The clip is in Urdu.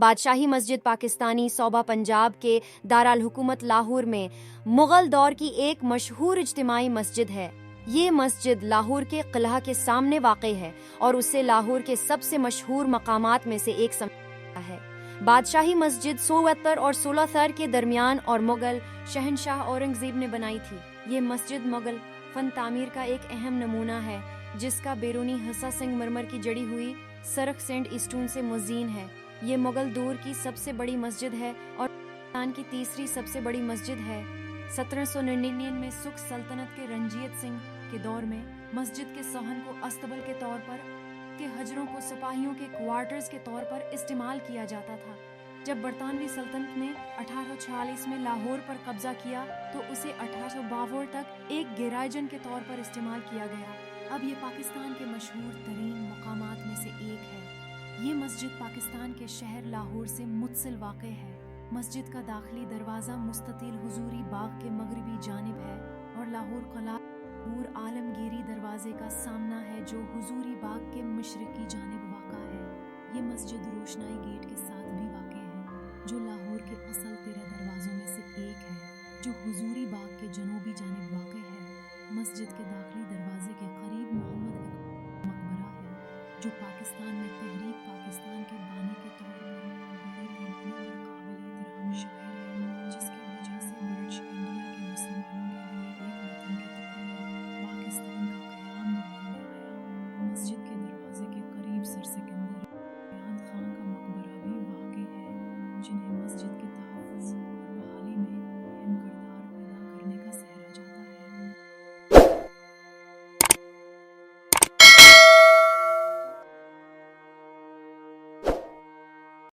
بادشاہی مسجد پاکستانی صوبہ پنجاب کے دارالحکومت لاہور میں مغل دور کی ایک مشہور اجتماعی مسجد ہے۔ یہ مسجد لاہور کے قلعہ کے سامنے واقع ہے اور اسے لاہور کے سب سے مشہور مقامات میں سے ایک سمجھا ہے۔ بادشاہی مسجد 16 اور 16 کے درمیان اور مغل شہنشاہ اورنگزیب نے بنائی تھی۔ یہ مسجد مغل فن تعمیر کا ایک اہم نمونہ ہے جس کا بیرونی حصہ سنگ مرمر کی جڑی ہوئی سرخ سینڈ اسٹون سے مزین ہے۔ یہ مغل دور کی سب سے بڑی مسجد ہے اور پاکستان کی تیسری سب سے بڑی مسجد ہے۔ 1799 میں سکھ سلطنت کے رنجیت سنگھ کے دور میں مسجد کے صحن کو استقبال کے طور پر کے حجروں کو سپاہیوں کے کوارٹرز کے طور پر استعمال کیا جاتا تھا۔ جب برطانوی سلطنت نے 1846 میں لاہور پر قبضہ کیا تو اسے 1852 تک ایک گیرائجن کے طور پر استعمال کیا گیا۔ اب یہ پاکستان کے مشہور ترین مقامات میں سے ایک ہے۔ یہ مسجد پاکستان کے شہر لاہور سے متصل واقع ہے۔ مسجد کا داخلی دروازہ مستطیل حضوری باغ کے مغربی جانب ہے اور لاہور قلعہ نور عالمگیری دروازے کا سامنا ہے جو حضوری باغ کے مشرقی جانب واقع ہے۔ یہ مسجد روشنائی